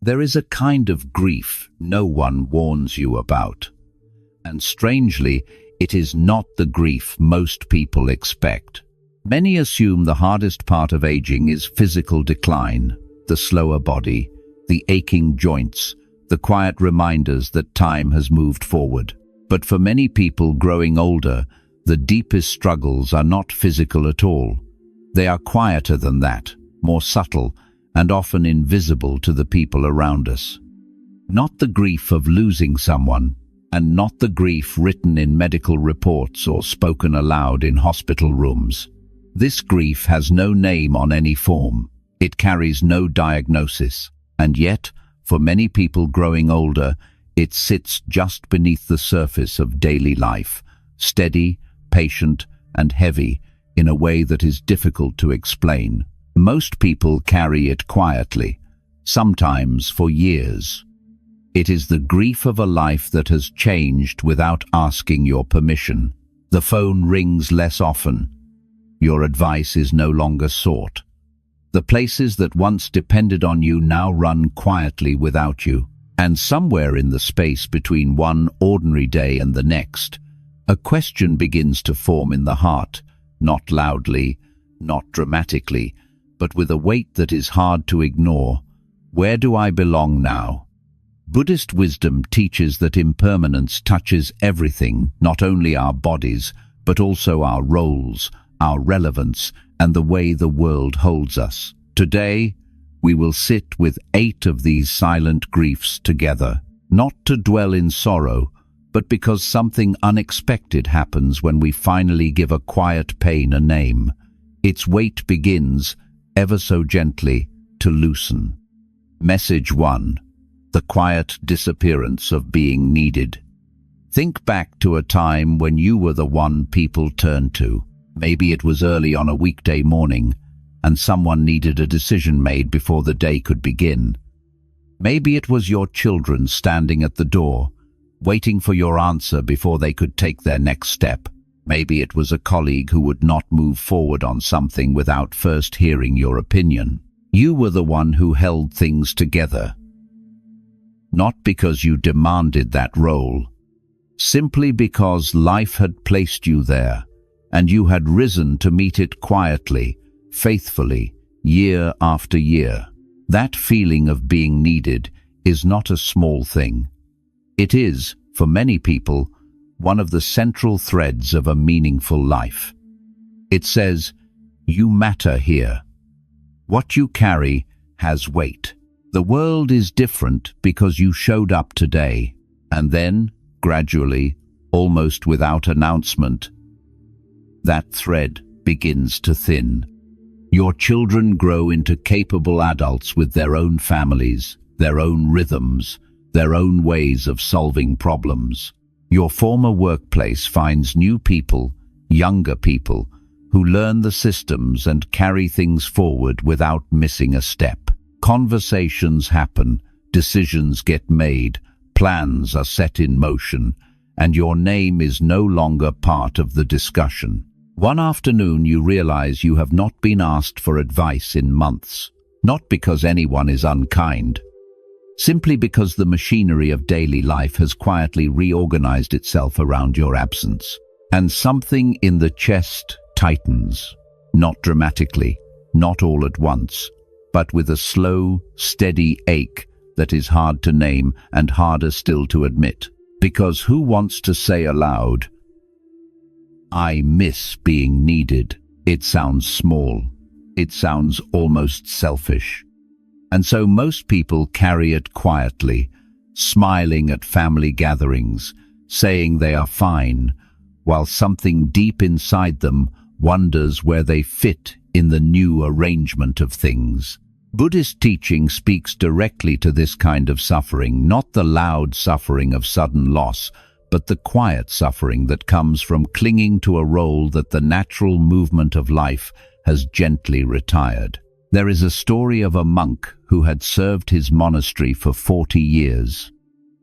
There is a kind of grief no one warns you about. And strangely, it is not the grief most people expect. Many assume the hardest part of aging is physical decline, the slower body, the aching joints, the quiet reminders that time has moved forward. But for many people growing older, the deepest struggles are not physical at all. They are quieter than that, more subtle, and often invisible to the people around us. Not the grief of losing someone, and not the grief written in medical reports or spoken aloud in hospital rooms. This grief has no name on any form. It carries no diagnosis. And yet, for many people growing older, it sits just beneath the surface of daily life, steady, patient, and heavy in a way that is difficult to explain. Most people carry it quietly, sometimes for years. It is the grief of a life that has changed without asking your permission. The phone rings less often. Your advice is no longer sought. The places that once depended on you now run quietly without you. And somewhere in the space between one ordinary day and the next, a question begins to form in the heart, not loudly, not dramatically, but with a weight that is hard to ignore. Where do I belong now? Buddhist wisdom teaches that impermanence touches everything, not only our bodies, but also our roles, our relevance, and the way the world holds us. Today, we will sit with 8 of these silent griefs together, not to dwell in sorrow, but because something unexpected happens when we finally give a quiet pain a name. Its weight begins, ever so gently, to loosen. Message 1. The quiet disappearance of being needed. Think back to a time when you were the one people turned to. Maybe it was early on a weekday morning, and someone needed a decision made before the day could begin. Maybe it was your children standing at the door, waiting for your answer before they could take their next step. Maybe it was a colleague who would not move forward on something without first hearing your opinion. You were the one who held things together. Not because you demanded that role, simply because life had placed you there, and you had risen to meet it quietly, faithfully, year after year. That feeling of being needed is not a small thing. It is, for many people, one of the central threads of a meaningful life. It says, you matter here. What you carry has weight. The world is different because you showed up today, and then, gradually, almost without announcement, that thread begins to thin. Your children grow into capable adults with their own families, their own rhythms, their own ways of solving problems. Your former workplace finds new people, younger people, who learn the systems and carry things forward without missing a step. Conversations happen, decisions get made, plans are set in motion, and your name is no longer part of the discussion. One afternoon you realize you have not been asked for advice in months, not because anyone is unkind, simply because the machinery of daily life has quietly reorganized itself around your absence. And something in the chest tightens, not dramatically, not all at once, but with a slow, steady ache that is hard to name and harder still to admit. Because who wants to say aloud, I miss being needed? It sounds small. It sounds almost selfish. And so most people carry it quietly, smiling at family gatherings, saying they are fine, while something deep inside them wonders where they fit in the new arrangement of things. Buddhist teaching speaks directly to this kind of suffering, not the loud suffering of sudden loss, but the quiet suffering that comes from clinging to a role that the natural movement of life has gently retired. There is a story of a monk who had served his monastery for 40 years.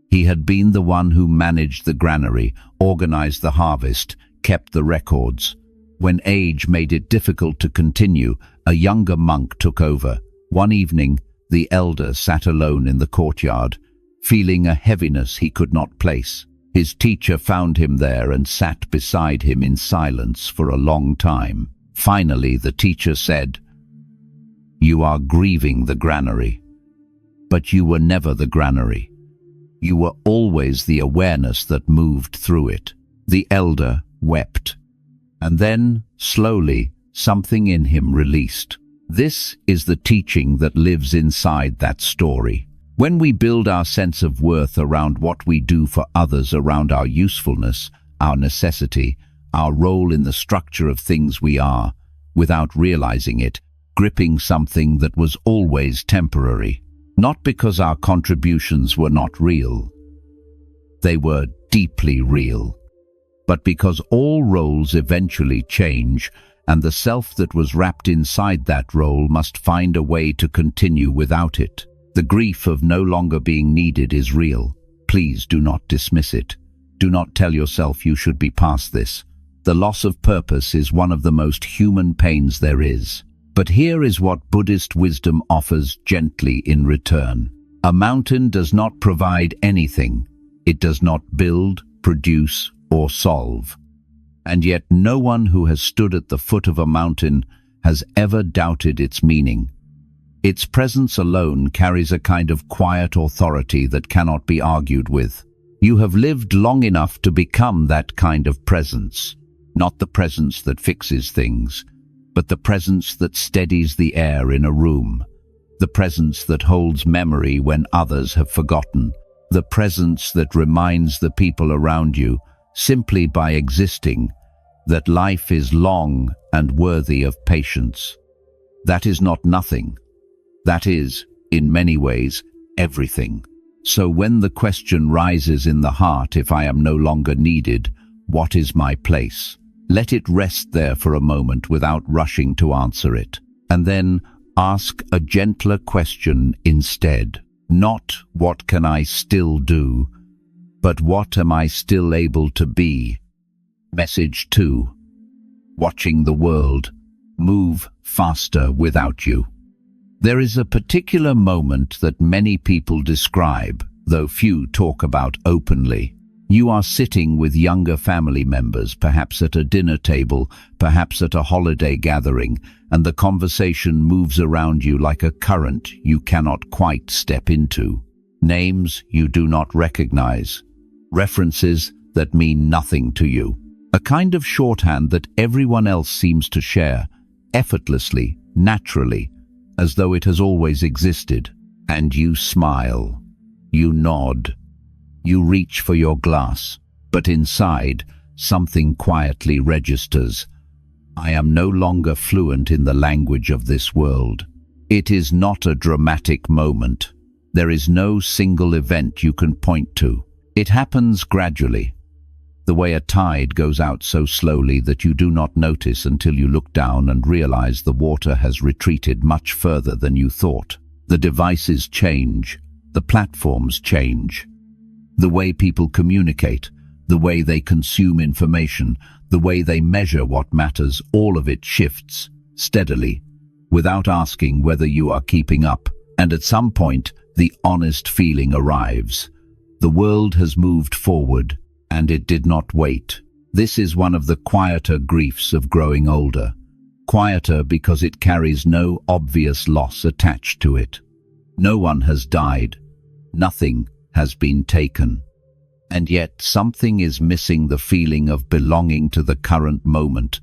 He had been the one who managed the granary, organized the harvest, kept the records. When age made it difficult to continue, a younger monk took over. One evening, the elder sat alone in the courtyard, feeling a heaviness he could not place. His teacher found him there and sat beside him in silence for a long time. Finally, the teacher said, "You are grieving the granary. But you were never the granary. You were always the awareness that moved through it." The elder wept. And then, slowly, something in him released. This is the teaching that lives inside that story. When we build our sense of worth around what we do for others, around our usefulness, our necessity, our role in the structure of things we are, without realizing it, gripping something that was always temporary, not because our contributions were not real. They were deeply real. But because all roles eventually change, and the self that was wrapped inside that role must find a way to continue without it. The grief of no longer being needed is real. Please do not dismiss it. Do not tell yourself you should be past this. The loss of purpose is one of the most human pains there is. But here is what Buddhist wisdom offers gently in return. A mountain does not provide anything. It does not build, produce, or solve. And yet no one who has stood at the foot of a mountain has ever doubted its meaning. Its presence alone carries a kind of quiet authority that cannot be argued with. You have lived long enough to become that kind of presence. Not the presence that fixes things, but the presence that steadies the air in a room. The presence that holds memory when others have forgotten. The presence that reminds the people around you, simply by existing, that life is long and worthy of patience. That is not nothing. That is, in many ways, everything. So when the question rises in the heart, if I am no longer needed, what is my place? Let it rest there for a moment without rushing to answer it. And then ask a gentler question instead. Not what can I still do, but what am I still able to be? Message 2. Watching the world move faster without you. There is a particular moment that many people describe, though few talk about openly. You are sitting with younger family members, perhaps at a dinner table, perhaps at a holiday gathering, and the conversation moves around you like a current you cannot quite step into. Names you do not recognize. References that mean nothing to you. A kind of shorthand that everyone else seems to share, effortlessly, naturally, as though it has always existed. And you smile. You nod. You reach for your glass. But inside, something quietly registers. I am no longer fluent in the language of this world. It is not a dramatic moment. There is no single event you can point to. It happens gradually. The way a tide goes out so slowly that you do not notice until you look down and realize the water has retreated much further than you thought. The devices change. The platforms change. The way people communicate, the way they consume information, the way they measure what matters, all of it shifts steadily, without asking whether you are keeping up. And at some point, the honest feeling arrives. The world has moved forward, and it did not wait. This is one of the quieter griefs of growing older. Quieter because it carries no obvious loss attached to it. No one has died. Nothing has been taken. And yet something is missing, the feeling of belonging to the current moment,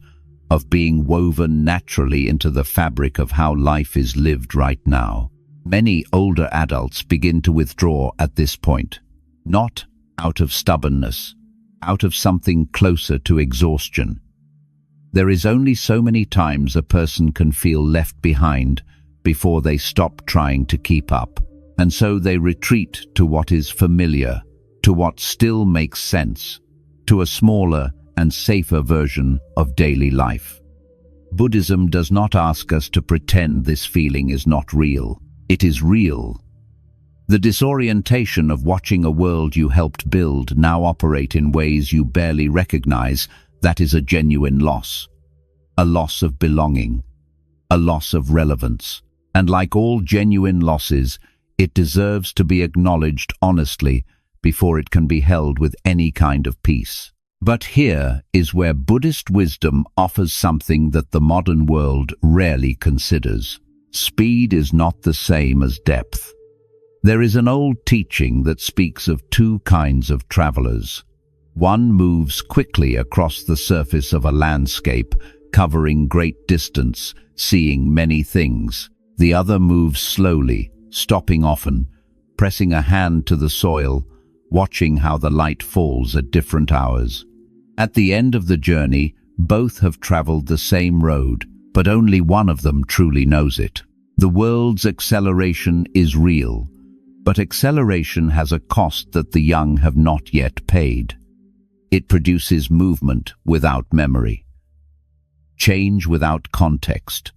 of being woven naturally into the fabric of how life is lived right now. Many older adults begin to withdraw at this point, not out of stubbornness, out of something closer to exhaustion. There is only so many times a person can feel left behind before they stop trying to keep up, and so they retreat to what is familiar, to what still makes sense, to a smaller and safer version of daily life. Buddhism does not ask us to pretend this feeling is not real. It is real. The disorientation of watching a world you helped build now operate in ways you barely recognize, that is a genuine loss. A loss of belonging. A loss of relevance. And like all genuine losses, it deserves to be acknowledged honestly before it can be held with any kind of peace. But here is where Buddhist wisdom offers something that the modern world rarely considers. Speed is not the same as depth. There is an old teaching that speaks of two kinds of travelers. One moves quickly across the surface of a landscape, covering great distance, seeing many things. The other moves slowly, stopping often, pressing a hand to the soil, watching how the light falls at different hours. At the end of the journey, both have traveled the same road, but only one of them truly knows it. The world's acceleration is real, but acceleration has a cost that the young have not yet paid. It produces movement without memory, change without context,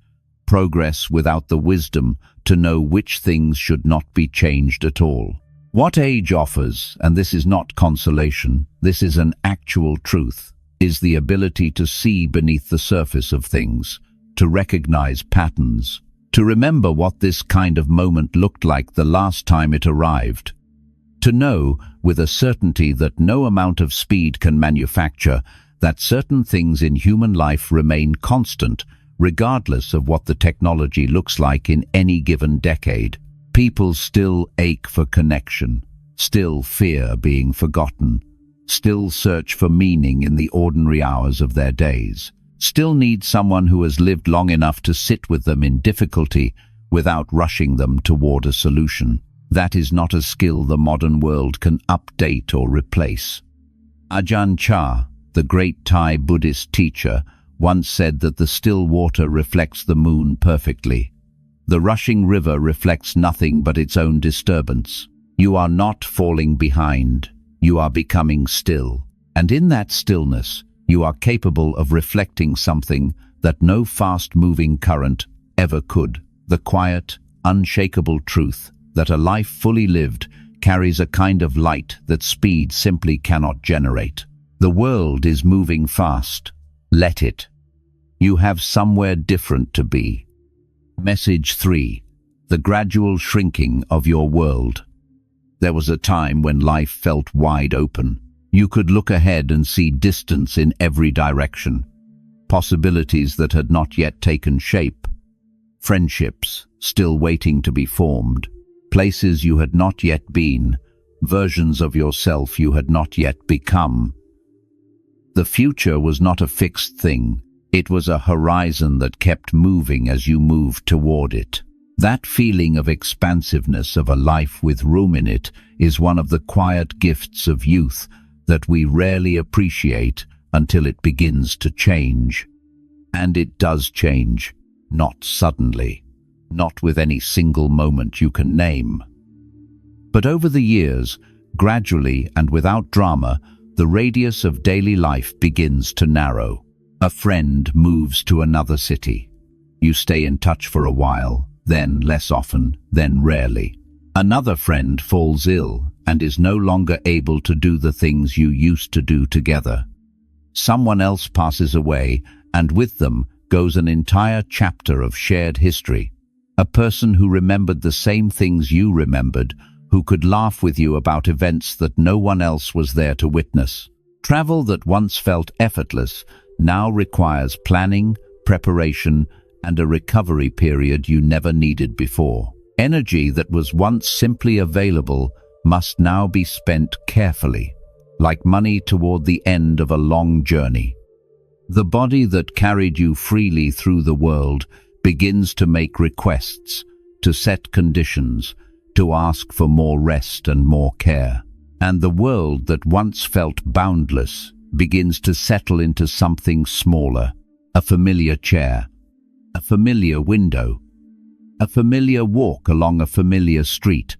progress without the wisdom to know which things should not be changed at all. What age offers, and this is not consolation, this is an actual truth, is the ability to see beneath the surface of things, to recognize patterns, to remember what this kind of moment looked like the last time it arrived, to know with a certainty that no amount of speed can manufacture that certain things in human life remain constant regardless of what the technology looks like in any given decade. People still ache for connection, still fear being forgotten, still search for meaning in the ordinary hours of their days, still need someone who has lived long enough to sit with them in difficulty without rushing them toward a solution. That is not a skill the modern world can update or replace. Ajahn Chah, the great Thai Buddhist teacher, once said that the still water reflects the moon perfectly. The rushing river reflects nothing but its own disturbance. You are not falling behind, you are becoming still. And in that stillness, you are capable of reflecting something that no fast-moving current ever could. The quiet, unshakable truth that a life fully lived carries a kind of light that speed simply cannot generate. The world is moving fast. Let it. You have somewhere different to be. Message 3. The gradual shrinking of your world. There was a time when life felt wide open. You could look ahead and see distance in every direction. Possibilities that had not yet taken shape. Friendships still waiting to be formed. Places you had not yet been. Versions of yourself you had not yet become. The future was not a fixed thing. It was a horizon that kept moving as you moved toward it. That feeling of expansiveness of a life with room in it is one of the quiet gifts of youth that we rarely appreciate until it begins to change. And it does change, not suddenly, not with any single moment you can name. But over the years, gradually and without drama, the radius of daily life begins to narrow. A friend moves to another city. You stay in touch for a while, then less often, then rarely. Another friend falls ill and is no longer able to do the things you used to do together. Someone else passes away, and with them goes an entire chapter of shared history. A person who remembered the same things you remembered, who could laugh with you about events that no one else was there to witness. Travel that once felt effortless now requires planning, preparation, and a recovery period you never needed before. Energy that was once simply available must now be spent carefully, like money toward the end of a long journey. The body that carried you freely through the world begins to make requests, to set conditions, to ask for more rest and more care. And the world that once felt boundless begins to settle into something smaller, a familiar chair, a familiar window, a familiar walk along a familiar street,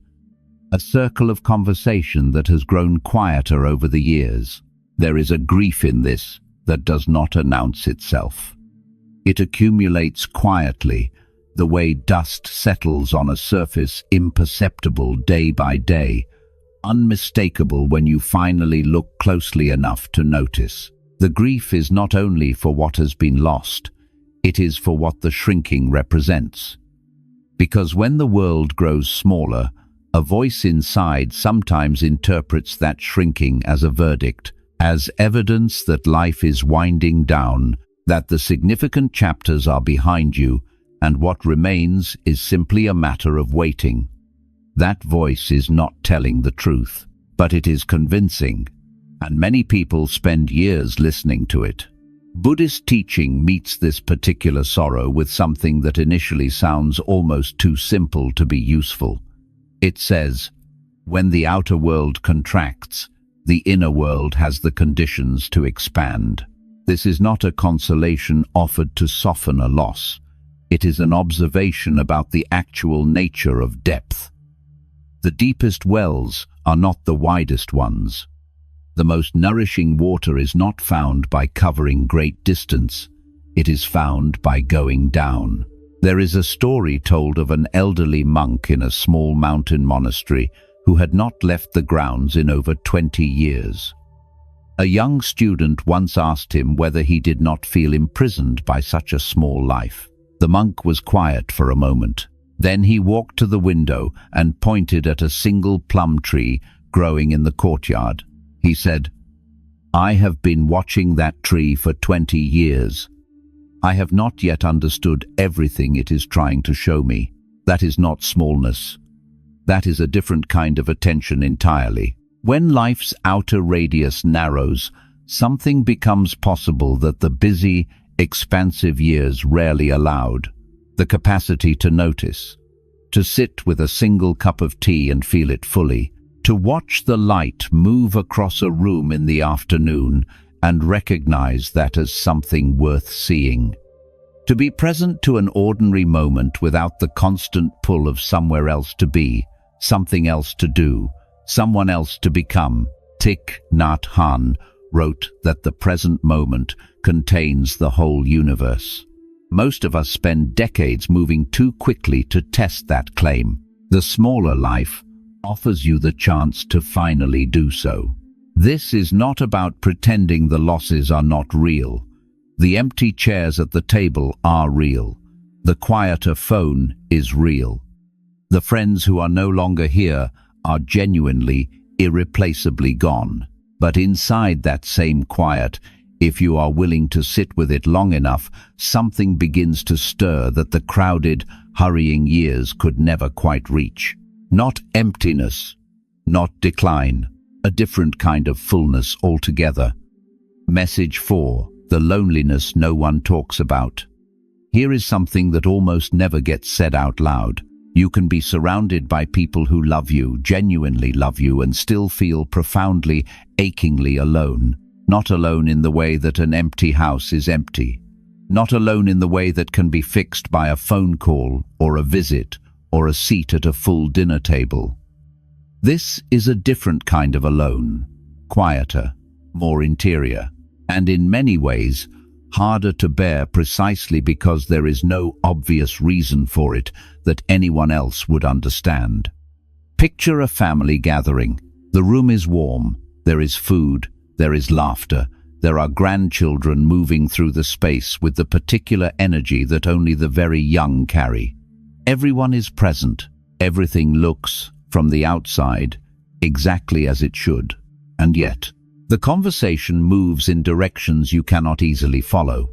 a circle of conversation that has grown quieter over the years. There is a grief in this that does not announce itself. It accumulates quietly, the way dust settles on a surface, imperceptible day by day, unmistakable when you finally look closely enough to notice. The grief is not only for what has been lost, it is for what the shrinking represents. Because when the world grows smaller, a voice inside sometimes interprets that shrinking as a verdict, as evidence that life is winding down, that the significant chapters are behind you, and what remains is simply a matter of waiting. That voice is not telling the truth, but it is convincing, and many people spend years listening to it. Buddhist teaching meets this particular sorrow with something that initially sounds almost too simple to be useful. It says, when the outer world contracts, the inner world has the conditions to expand. This is not a consolation offered to soften a loss. It is an observation about the actual nature of depth. The deepest wells are not the widest ones. The most nourishing water is not found by covering great distance. It is found by going down. There is a story told of an elderly monk in a small mountain monastery who had not left the grounds in over 20 years. A young student once asked him whether he did not feel imprisoned by such a small life. The monk was quiet for a moment. Then he walked to the window and pointed at a single plum tree growing in the courtyard. He said, "I have been watching that tree for 20 years. I have not yet understood everything it is trying to show me. That is not smallness. That is a different kind of attention entirely. When life's outer radius narrows, something becomes possible that the busy, expansive years rarely allowed. The capacity to notice, to sit with a single cup of tea and feel it fully, to watch the light move across a room in the afternoon and recognize that as something worth seeing. To be present to an ordinary moment without the constant pull of somewhere else to be, something else to do, someone else to become." Thich Nhat Hanh wrote that the present moment contains the whole universe. Most of us spend decades moving too quickly to test that claim. The smaller life offers you the chance to finally do so. This is not about pretending the losses are not real. The empty chairs at the table are real. The quieter phone is real. The friends who are no longer here are genuinely, irreplaceably gone. But inside that same quiet, if you are willing to sit with it long enough, something begins to stir that the crowded, hurrying years could never quite reach. Not emptiness, not decline, a different kind of fullness altogether. Message 4. The loneliness no one talks about. Here is something that almost never gets said out loud. You can be surrounded by people who love you, genuinely love you, and still feel profoundly, achingly alone. Not alone in the way that an empty house is empty. Not alone in the way that can be fixed by a phone call or a visit or a seat at a full dinner table. This is a different kind of alone, quieter, more interior, and in many ways harder to bear precisely because there is no obvious reason for it that anyone else would understand. Picture a family gathering. The room is warm, there is food, there is laughter, there are grandchildren moving through the space with the particular energy that only the very young carry. Everyone is present. Everything looks, from the outside, exactly as it should. And yet, the conversation moves in directions you cannot easily follow.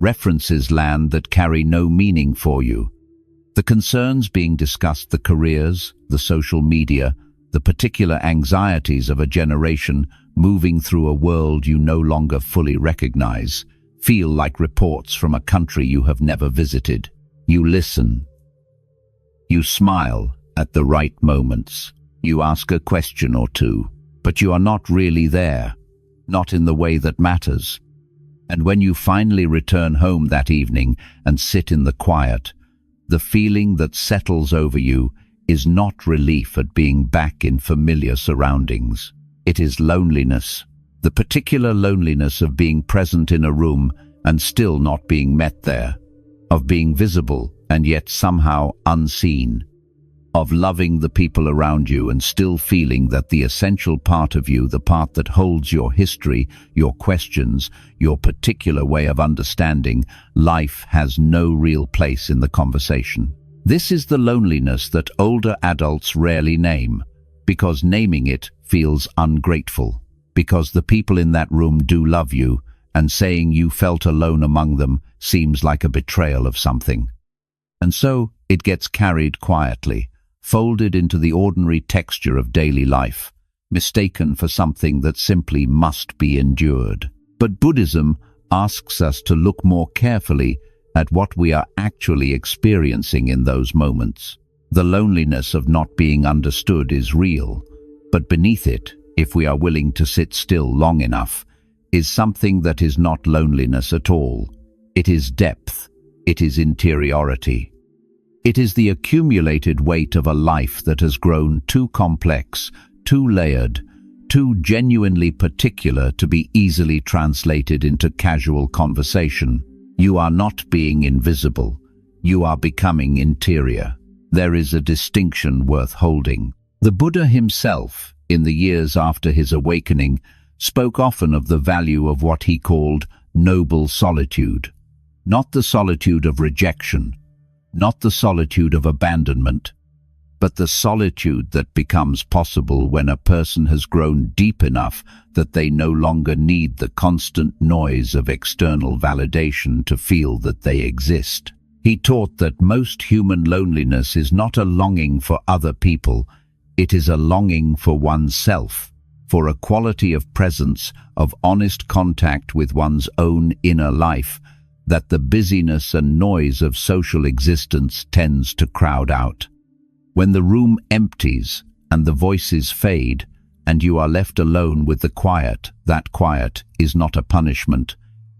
References land that carry no meaning for you. The concerns being discussed, the careers, the social media, the particular anxieties of a generation moving through a world you no longer fully recognize, feel like reports from a country you have never visited. You listen. You smile at the right moments. You ask a question or two, but you are not really there, not in the way that matters. And when you finally return home that evening and sit in the quiet, the feeling that settles over you is not relief at being back in familiar surroundings. It is loneliness, the particular loneliness of being present in a room and still not being met there, of being visible and yet somehow unseen, of loving the people around you and still feeling that the essential part of you, the part that holds your history, your questions, your particular way of understanding life, has no real place in the conversation. This is the loneliness that older adults rarely name, because naming it feels ungrateful, because the people in that room do love you, and saying you felt alone among them seems like a betrayal of something. And so it gets carried quietly, folded into the ordinary texture of daily life, mistaken for something that simply must be endured. But Buddhism asks us to look more carefully at what we are actually experiencing in those moments. The loneliness of not being understood is real, but beneath it, if we are willing to sit still long enough, is something that is not loneliness at all. It is depth. It is interiority. It is the accumulated weight of a life that has grown too complex, too layered, too genuinely particular to be easily translated into casual conversation. You are not being invisible. You are becoming interior. There is a distinction worth holding. The Buddha himself, in the years after his awakening, spoke often of the value of what he called noble solitude. Not the solitude of rejection, not the solitude of abandonment, but the solitude that becomes possible when a person has grown deep enough that they no longer need the constant noise of external validation to feel that they exist. He taught that most human loneliness is not a longing for other people, it is a longing for oneself, for a quality of presence, of honest contact with one's own inner life, that the busyness and noise of social existence tends to crowd out. When the room empties and the voices fade and you are left alone with the quiet, that quiet is not a punishment.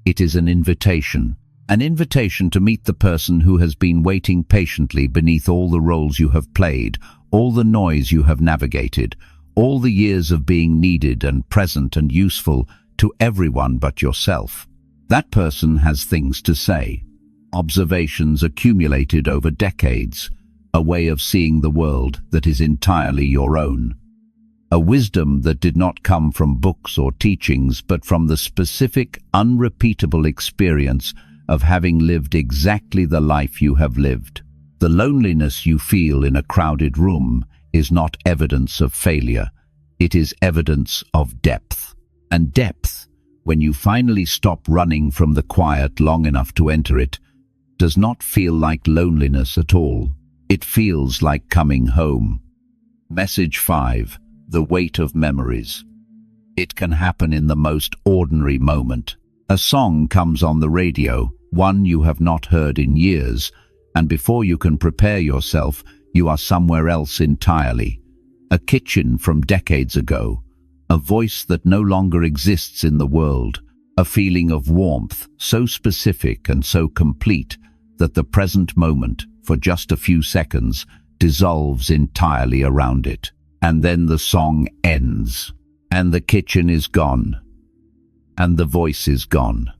It is an invitation to meet the person who has been waiting patiently beneath all the roles you have played, all the noise you have navigated, all the years of being needed and present and useful to everyone but yourself. That person has things to say, observations accumulated over decades, a way of seeing the world that is entirely your own. A wisdom that did not come from books or teachings, but from the specific, unrepeatable experience of having lived exactly the life you have lived. The loneliness you feel in a crowded room is not evidence of failure. It is evidence of depth. And depth, when you finally stop running from the quiet long enough to enter it, does not feel like loneliness at all. It feels like coming home. Message 5. The weight of memories. It can happen in the most ordinary moment. A song comes on the radio, one you have not heard in years, and before you can prepare yourself, you are somewhere else entirely. A kitchen from decades ago, a voice that no longer exists in the world, a feeling of warmth so specific and so complete that the present moment, for just a few seconds, dissolves entirely around it. And then the song ends, and the kitchen is gone, and the voice is gone,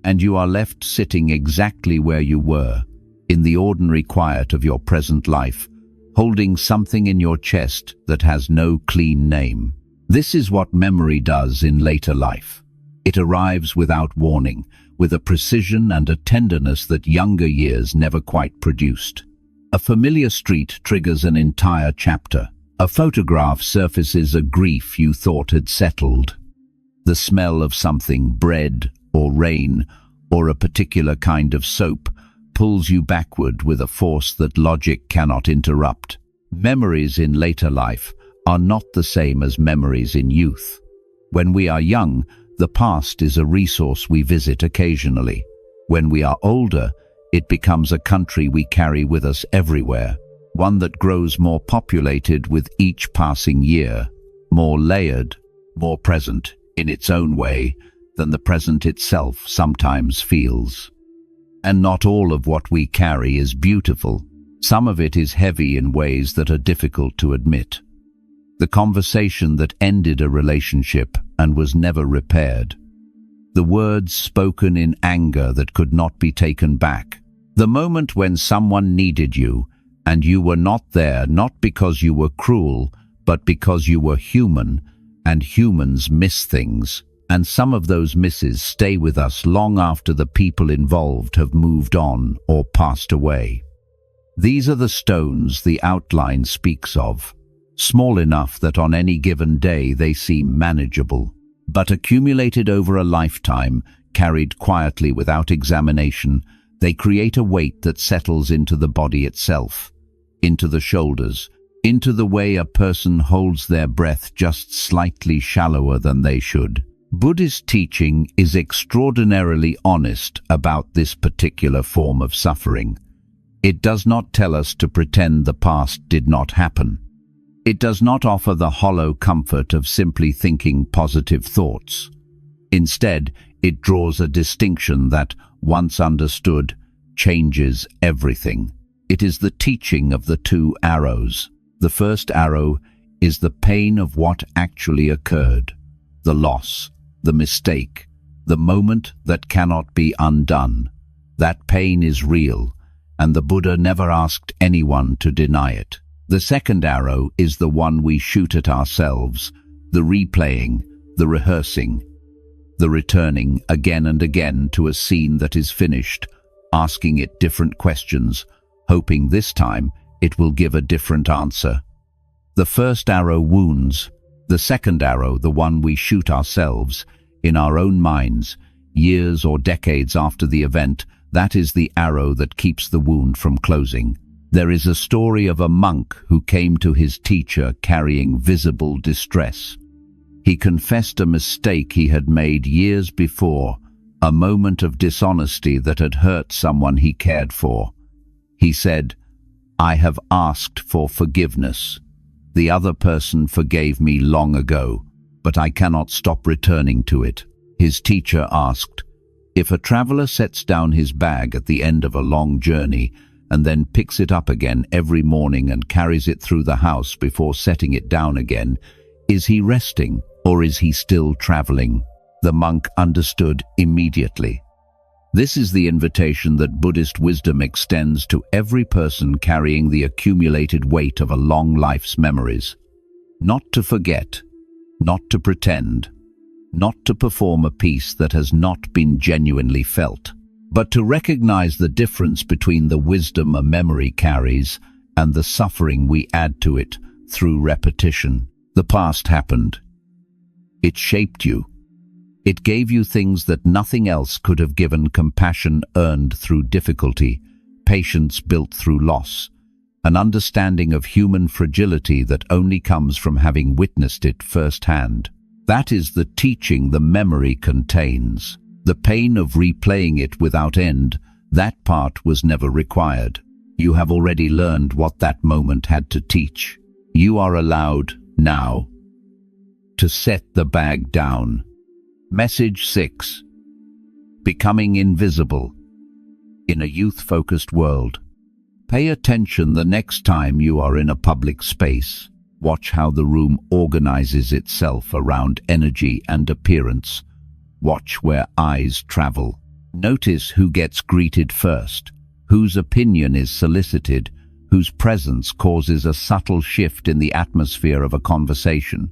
and you are left sitting exactly where you were, in the ordinary quiet of your present life, holding something in your chest that has no clean name. This is what memory does in later life. It arrives without warning, with a precision and a tenderness that younger years never quite produced. A familiar street triggers an entire chapter. A photograph surfaces a grief you thought had settled. The smell of something, bread or rain, or a particular kind of soap, pulls you backward with a force that logic cannot interrupt. Memories in later life are not the same as memories in youth. When we are young, the past is a resource we visit occasionally. When we are older, it becomes a country we carry with us everywhere, one that grows more populated with each passing year, more layered, more present in its own way than the present itself sometimes feels. And not all of what we carry is beautiful. Some of it is heavy in ways that are difficult to admit. The conversation that ended a relationship and was never repaired. The words spoken in anger that could not be taken back. The moment when someone needed you and you were not there, not because you were cruel, but because you were human, and humans miss things. And some of those misses stay with us long after the people involved have moved on or passed away. These are the stones the outline speaks of, small enough that on any given day they seem manageable, but accumulated over a lifetime, carried quietly without examination, they create a weight that settles into the body itself, into the shoulders, into the way a person holds their breath just slightly shallower than they should. Buddhist teaching is extraordinarily honest about this particular form of suffering. It does not tell us to pretend the past did not happen. It does not offer the hollow comfort of simply thinking positive thoughts. Instead, it draws a distinction that, once understood, changes everything. It is the teaching of the two arrows. The first arrow is the pain of what actually occurred, the loss, the mistake, the moment that cannot be undone. That pain is real, and the Buddha never asked anyone to deny it. The second arrow is the one we shoot at ourselves, the replaying, the rehearsing, the returning again and again to a scene that is finished, asking it different questions, hoping this time it will give a different answer. The first arrow wounds. The second arrow, the one we shoot ourselves, in our own minds, years or decades after the event, that is the arrow that keeps the wound from closing. There is a story of a monk who came to his teacher carrying visible distress. He confessed a mistake he had made years before, a moment of dishonesty that had hurt someone he cared for. He said, "I have asked for forgiveness. The other person forgave me long ago, but I cannot stop returning to it." His teacher asked, "If a traveler sets down his bag at the end of a long journey and then picks it up again every morning and carries it through the house before setting it down again, is he resting or is he still traveling?" The monk understood immediately. This is the invitation that Buddhist wisdom extends to every person carrying the accumulated weight of a long life's memories. Not to forget, not to pretend, not to perform a piece that has not been genuinely felt, but to recognize the difference between the wisdom a memory carries and the suffering we add to it through repetition. The past happened. It shaped you. It gave you things that nothing else could have given: compassion earned through difficulty, patience built through loss, an understanding of human fragility that only comes from having witnessed it firsthand. That is the teaching the memory contains. The pain of replaying it without end, that part was never required. You have already learned what that moment had to teach. You are allowed, now, to set the bag down. Message 6. Becoming invisible. In a youth-focused world, pay attention the next time you are in a public space. Watch how the room organizes itself around energy and appearance. Watch where eyes travel. Notice who gets greeted first, whose opinion is solicited, whose presence causes a subtle shift in the atmosphere of a conversation.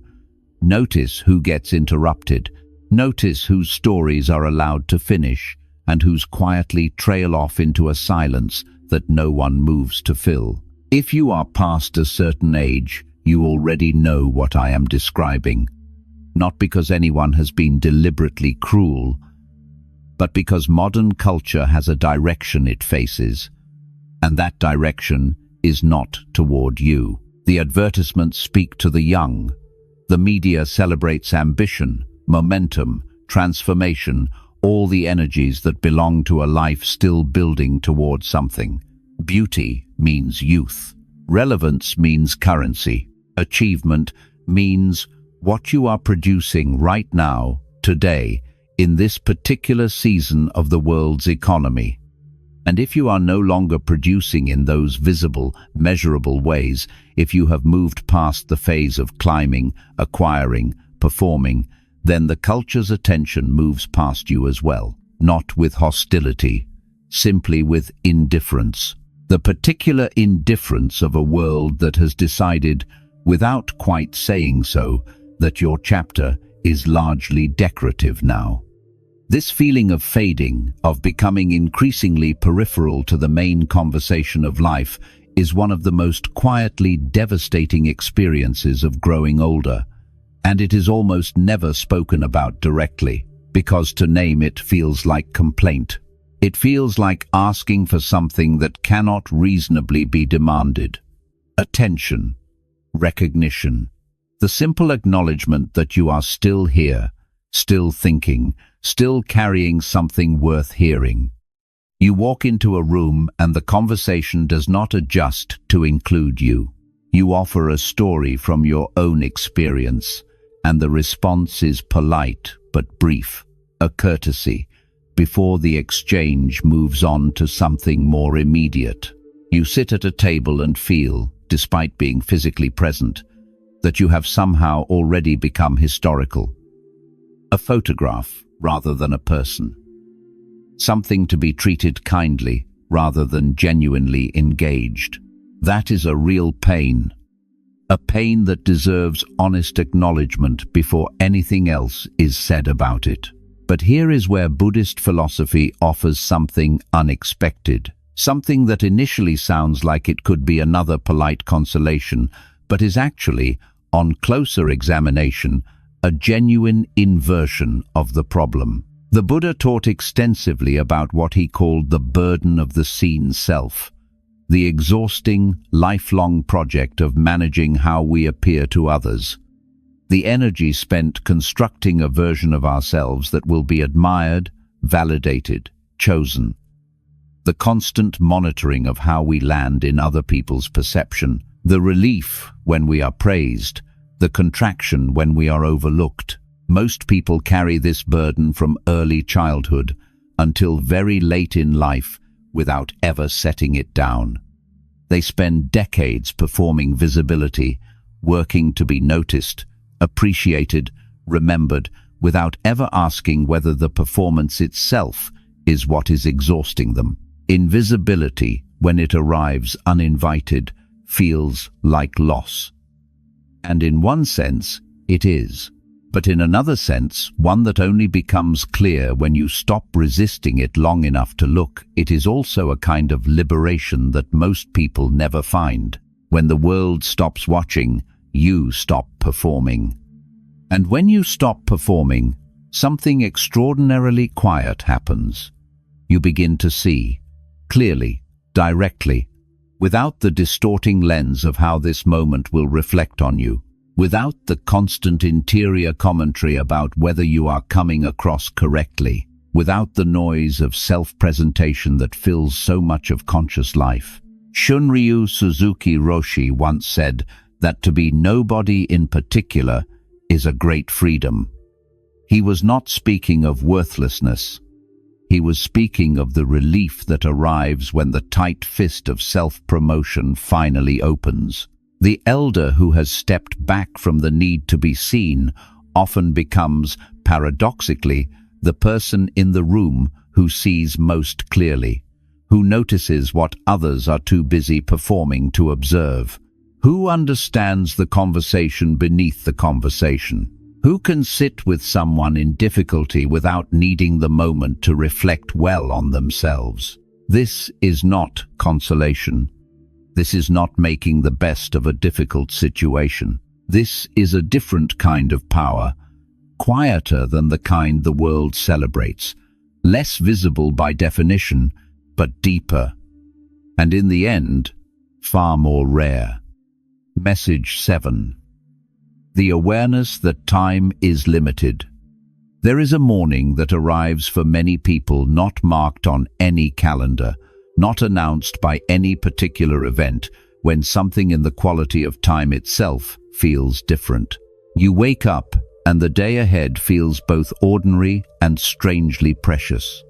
Notice who gets interrupted. Notice whose stories are allowed to finish and whose quietly trail off into a silence that no one moves to fill. If you are past a certain age, you already know what I am describing. Not because anyone has been deliberately cruel, but because modern culture has a direction it faces, and that direction is not toward you. The advertisements speak to the young. The media celebrates ambition, momentum, transformation, all the energies that belong to a life still building towards something. Beauty means youth. Relevance means currency. Achievement means what you are producing right now, today, in this particular season of the world's economy. And if you are no longer producing in those visible, measurable ways, if you have moved past the phase of climbing, acquiring, performing, then the culture's attention moves past you as well, not with hostility, simply with indifference. The particular indifference of a world that has decided, without quite saying so, that your chapter is largely decorative now. This feeling of fading, of becoming increasingly peripheral to the main conversation of life, is one of the most quietly devastating experiences of growing older, and it is almost never spoken about directly, because to name it feels like complaint. It feels like asking for something that cannot reasonably be demanded. Attention, recognition, the simple acknowledgement that you are still here, still thinking, still carrying something worth hearing. You walk into a room and the conversation does not adjust to include you. You offer a story from your own experience, and the response is polite but brief, a courtesy, before the exchange moves on to something more immediate. You sit at a table and feel, despite being physically present, that you have somehow already become historical. A photograph rather than a person. Something to be treated kindly rather than genuinely engaged. That is a real pain. A pain that deserves honest acknowledgement before anything else is said about it. But here is where Buddhist philosophy offers something unexpected. Something that initially sounds like it could be another polite consolation, but is actually, on closer examination, a genuine inversion of the problem. The Buddha taught extensively about what he called the burden of the seen self, the exhausting, lifelong project of managing how we appear to others, the energy spent constructing a version of ourselves that will be admired, validated, chosen, the constant monitoring of how we land in other people's perception, the relief when we are praised, the contraction when we are overlooked. Most people carry this burden from early childhood until very late in life without ever setting it down. They spend decades performing visibility, working to be noticed, appreciated, remembered, without ever asking whether the performance itself is what is exhausting them. Invisibility, when it arrives uninvited, feels like loss. And in one sense, it is. But in another sense, one that only becomes clear when you stop resisting it long enough to look, it is also a kind of liberation that most people never find. When the world stops watching, you stop performing. And when you stop performing, something extraordinarily quiet happens. You begin to see, clearly, directly, without the distorting lens of how this moment will reflect on you, without the constant interior commentary about whether you are coming across correctly, without the noise of self-presentation that fills so much of conscious life. Shunryu Suzuki Roshi once said that to be nobody in particular is a great freedom. He was not speaking of worthlessness. He was speaking of the relief that arrives when the tight fist of self-promotion finally opens. The elder who has stepped back from the need to be seen often becomes, paradoxically, the person in the room who sees most clearly, who notices what others are too busy performing to observe, who understands the conversation beneath the conversation, who can sit with someone in difficulty without needing the moment to reflect well on themselves. This is not consolation. This is not making the best of a difficult situation. This is a different kind of power, quieter than the kind the world celebrates, less visible by definition, but deeper, and in the end, far more rare. Message 7. The awareness that time is limited. There is a morning that arrives for many people not marked on any calendar, not announced by any particular event, when something in the quality of time itself feels different. You wake up and the day ahead feels both ordinary and strangely precious.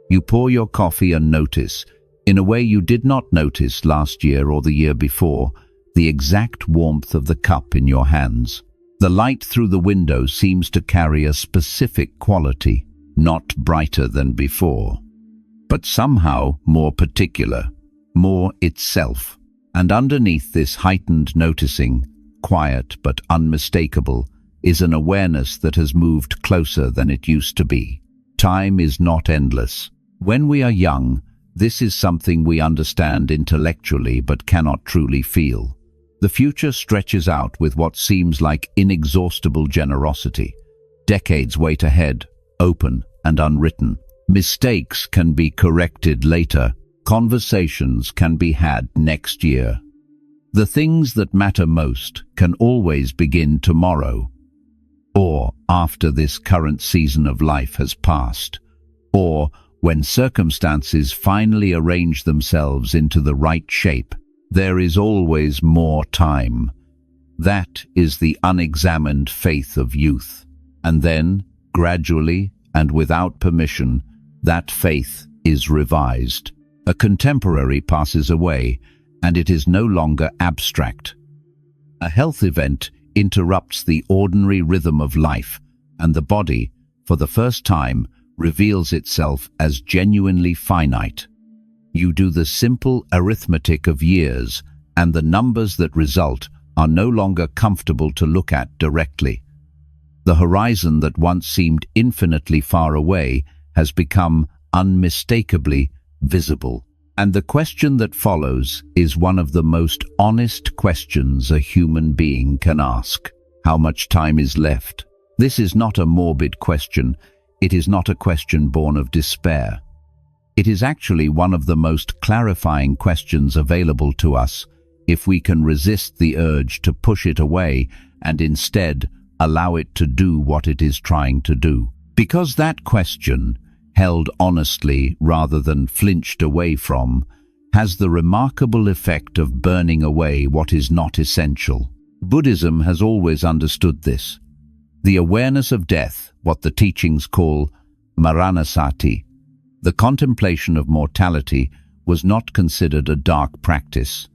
You pour your coffee and notice, in a way you did not notice last year or the year before, the exact warmth of the cup in your hands. The light through the window seems to carry a specific quality, not brighter than before, but somehow more particular, more itself. And underneath this heightened noticing, quiet but unmistakable, is an awareness that has moved closer than it used to be. Time is not endless. When we are young, this is something we understand intellectually but cannot truly feel. The future stretches out with what seems like inexhaustible generosity. Decades wait ahead, open and unwritten. Mistakes can be corrected later. Conversations can be had next year. The things that matter most can always begin tomorrow, or after this current season of life has passed, or when circumstances finally arrange themselves into the right shape. There is always more time. That is the unexamined faith of youth. And then, gradually and without permission, that faith is revised. A contemporary passes away, and it is no longer abstract. A health event interrupts the ordinary rhythm of life, and the body, for the first time, reveals itself as genuinely finite. You do the simple arithmetic of years, and the numbers that result are no longer comfortable to look at directly. The horizon that once seemed infinitely far away has become unmistakably visible. And the question that follows is one of the most honest questions a human being can ask. How much time is left? This is not a morbid question. It is not a question born of despair. It is actually one of the most clarifying questions available to us if we can resist the urge to push it away and instead allow it to do what it is trying to do. Because that question, held honestly rather than flinched away from, has the remarkable effect of burning away what is not essential. Buddhism has always understood this. The awareness of death, what the teachings call maranasati, the contemplation of mortality, was not considered a dark practice.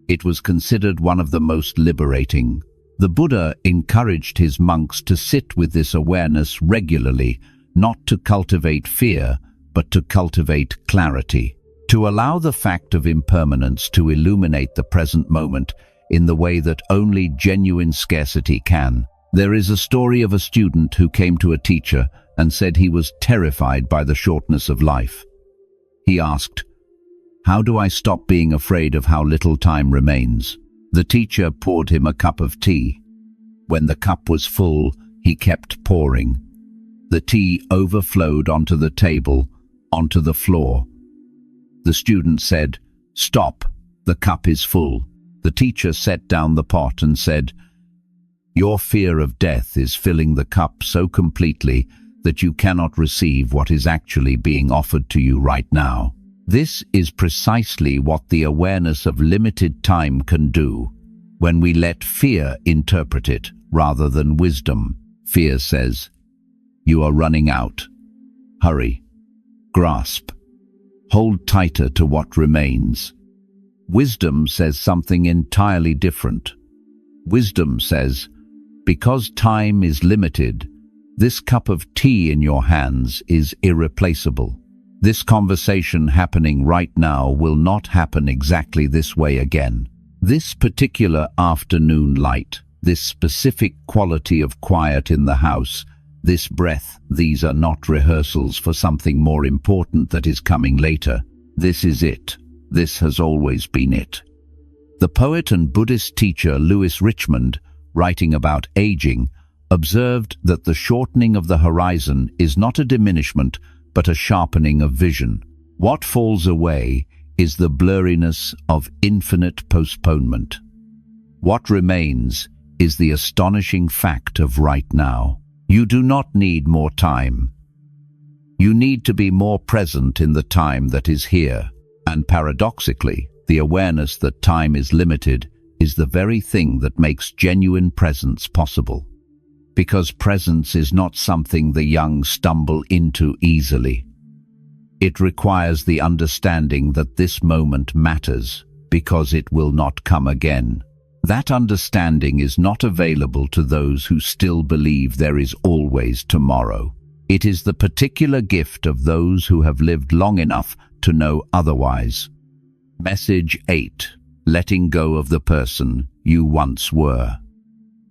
It was considered one of the most liberating. The Buddha encouraged his monks to sit with this awareness regularly, not to cultivate fear, but to cultivate clarity, to allow the fact of impermanence to illuminate the present moment in the way that only genuine scarcity can. There is a story of a student who came to a teacher and said he was terrified by the shortness of life. He asked, "How do I stop being afraid of how little time remains?" The teacher poured him a cup of tea. When the cup was full, he kept pouring. The tea overflowed onto the table, onto the floor. The student said, "Stop, the cup is full." The teacher set down the pot and said, "Your fear of death is filling the cup so completely that you cannot receive what is actually being offered to you right now." This is precisely what the awareness of limited time can do. When we let fear interpret it rather than wisdom, fear says, "You are running out. Hurry. Grasp. Hold tighter to what remains." Wisdom says something entirely different. Wisdom says, because time is limited, this cup of tea in your hands is irreplaceable. This conversation happening right now will not happen exactly this way again. This particular afternoon light, this specific quality of quiet in the house, this breath, these are not rehearsals for something more important that is coming later. This is it. This has always been it. The poet and Buddhist teacher Louis Richmond, writing about aging, observed that the shortening of the horizon is not a diminishment, but a sharpening of vision. What falls away is the blurriness of infinite postponement. What remains is the astonishing fact of right now. You do not need more time. You need to be more present in the time that is here. And paradoxically, the awareness that time is limited is the very thing that makes genuine presence possible. Because presence is not something the young stumble into easily. It requires the understanding that this moment matters because it will not come again. That understanding is not available to those who still believe there is always tomorrow. It is the particular gift of those who have lived long enough to know otherwise. Message 8. Letting go of the person you once were.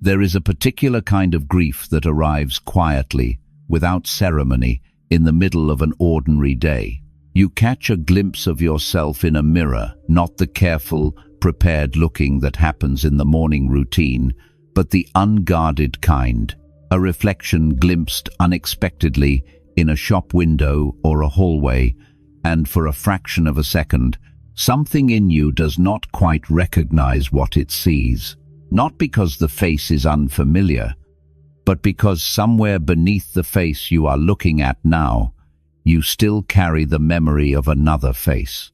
There is a particular kind of grief that arrives quietly, without ceremony, in the middle of an ordinary day. You catch a glimpse of yourself in a mirror, not the careful, prepared looking that happens in the morning routine, but the unguarded kind, a reflection glimpsed unexpectedly in a shop window or a hallway, and for a fraction of a second, something in you does not quite recognize what it sees. Not because the face is unfamiliar, but because somewhere beneath the face you are looking at now, you still carry the memory of another face,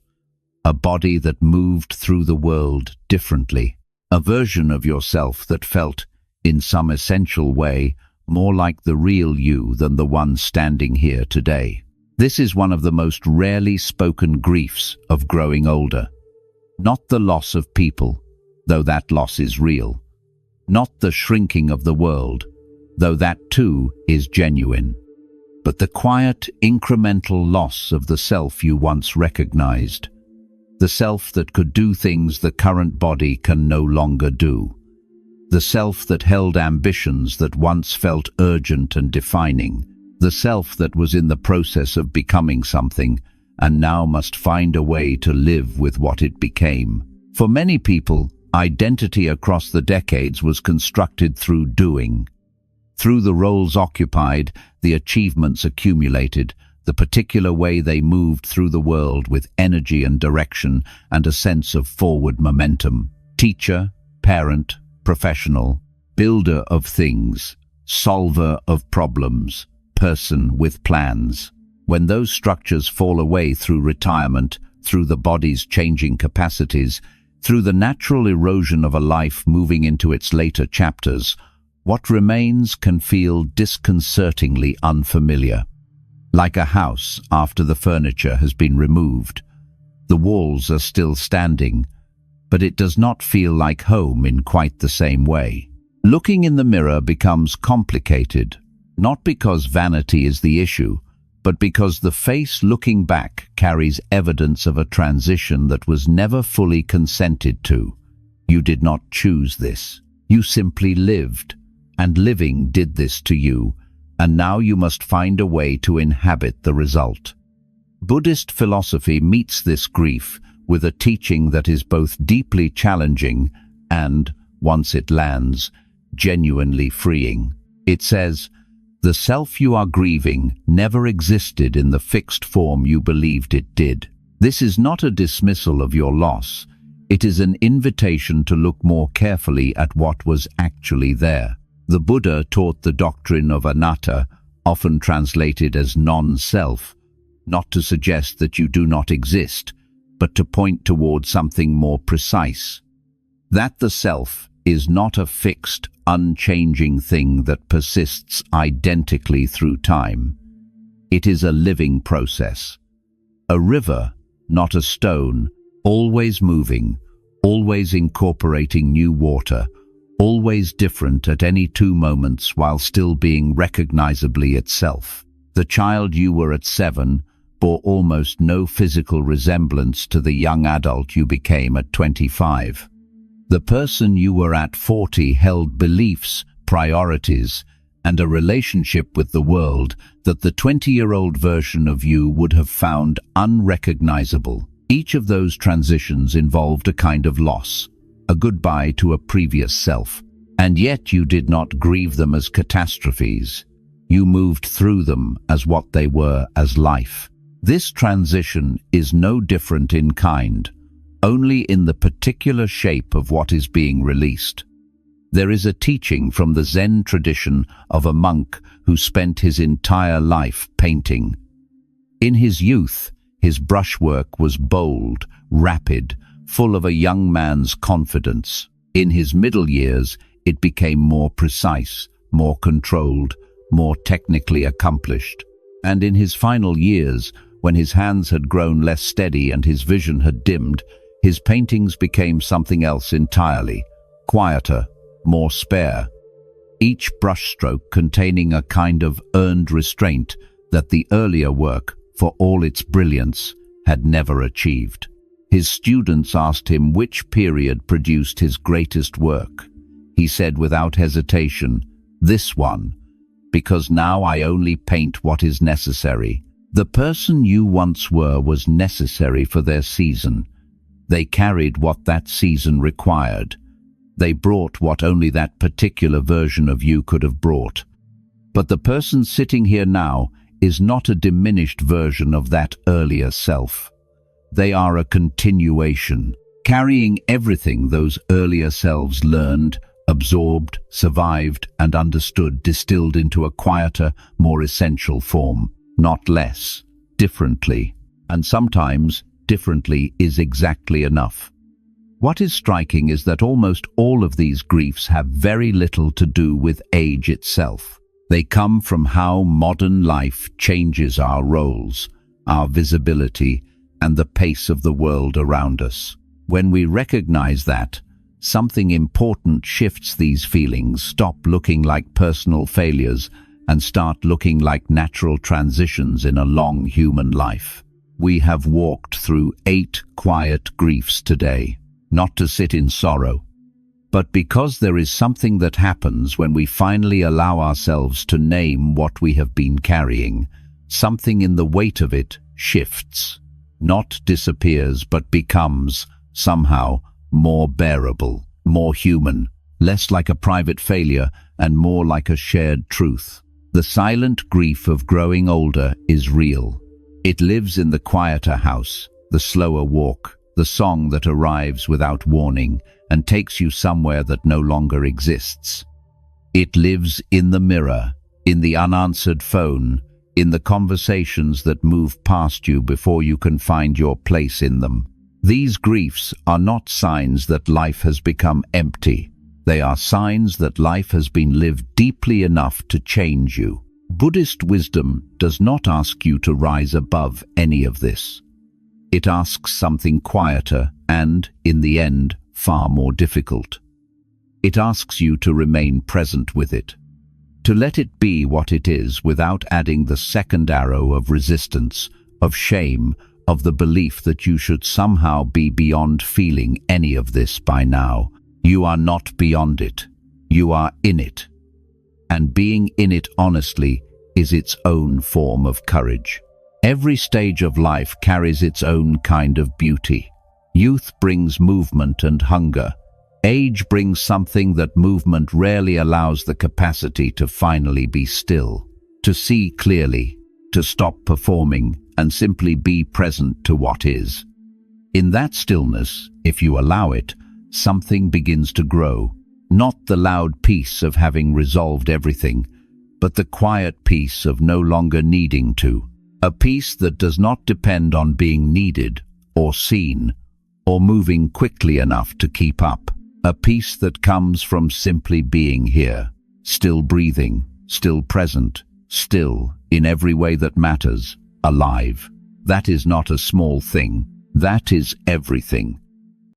a body that moved through the world differently, a version of yourself that felt, in some essential way, more like the real you than the one standing here today. This is one of the most rarely spoken griefs of growing older. Not the loss of people, though that loss is real. Not the shrinking of the world, though that too is genuine. But the quiet, incremental loss of the self you once recognized. The self that could do things the current body can no longer do. The self that held ambitions that once felt urgent and defining. The self that was in the process of becoming something and now must find a way to live with what it became. For many people, identity across the decades was constructed through doing. Through the roles occupied, the achievements accumulated, the particular way they moved through the world with energy and direction and a sense of forward momentum. Teacher, parent, professional, builder of things, solver of problems, person with plans. When those structures fall away through retirement, through the body's changing capacities, through the natural erosion of a life moving into its later chapters, what remains can feel disconcertingly unfamiliar. Like a house after the furniture has been removed. The walls are still standing, but it does not feel like home in quite the same way. Looking in the mirror becomes complicated, not because vanity is the issue, but because the face looking back carries evidence of a transition that was never fully consented to. You did not choose this. You simply lived, and living did this to you, and now you must find a way to inhabit the result. Buddhist philosophy meets this grief with a teaching that is both deeply challenging and, once it lands, genuinely freeing. It says, "The self you are grieving never existed in the fixed form you believed it did." This is not a dismissal of your loss. It is an invitation to look more carefully at what was actually there. The Buddha taught the doctrine of anatta, often translated as non-self, not to suggest that you do not exist, but to point toward something more precise. That the self is not a fixed, unchanging thing that persists identically through time. It is a living process. A river, not a stone, always moving, always incorporating new water, always different at any 2 moments while still being recognizably itself. The child you were at 7 bore almost no physical resemblance to the young adult you became at 25. The person you were at 40 held beliefs, priorities, and a relationship with the world that the 20-year-old version of you would have found unrecognizable. Each of those transitions involved a kind of loss, a goodbye to a previous self, and yet you did not grieve them as catastrophes. You moved through them as what they were, as life. This transition is no different in kind, only in the particular shape of what is being released. There is a teaching from the Zen tradition of a monk who spent his entire life painting. In his youth, his brushwork was bold, rapid, full of a young man's confidence. In his middle years, it became more precise, more controlled, more technically accomplished. And in his final years, when his hands had grown less steady and his vision had dimmed, his paintings became something else entirely, quieter, more spare. Each brushstroke containing a kind of earned restraint that the earlier work, for all its brilliance, had never achieved. His students asked him which period produced his greatest work. He said without hesitation, "This one," because now I only paint what is necessary. The person you once were was necessary for their season. They carried what that season required. They brought what only that particular version of you could have brought. But the person sitting here now is not a diminished version of that earlier self. They are a continuation, carrying everything those earlier selves learned, absorbed, survived, and understood, distilled into a quieter, more essential form. Not less, differently, and sometimes differently is exactly enough. What is striking is that almost all of these griefs have very little to do with age itself. They come from how modern life changes our roles, our visibility, and the pace of the world around us. When we recognize that, something important shifts. These feelings stop looking like personal failures and start looking like natural transitions in a long human life. We have walked through 8 quiet griefs today, not to sit in sorrow, but because there is something that happens when we finally allow ourselves to name what we have been carrying. Something in the weight of it shifts, not disappears, but becomes, somehow, more bearable, more human, less like a private failure and more like a shared truth. The silent grief of growing older is real. It lives in the quieter house, the slower walk, the song that arrives without warning and takes you somewhere that no longer exists. It lives in the mirror, in the unanswered phone, in the conversations that move past you before you can find your place in them. These griefs are not signs that life has become empty. They are signs that life has been lived deeply enough to change you. Buddhist wisdom does not ask you to rise above any of this. It asks something quieter and, in the end, far more difficult. It asks you to remain present with it, to let it be what it is without adding the second arrow of resistance, of shame, of the belief that you should somehow be beyond feeling any of this by now. You are not beyond it. You are in it. And being in it honestly is its own form of courage. Every stage of life carries its own kind of beauty. Youth brings movement and hunger. Age brings something that movement rarely allows the capacity to finally be still, to see clearly, to stop performing, and simply be present to what is. In that stillness, if you allow it, something begins to grow, not the loud peace of having resolved everything, but the quiet peace of no longer needing to, a peace that does not depend on being needed or seen or moving quickly enough to keep up, a peace that comes from simply being here, still breathing, still present, still in every way that matters, alive. That is not a small thing. That is everything.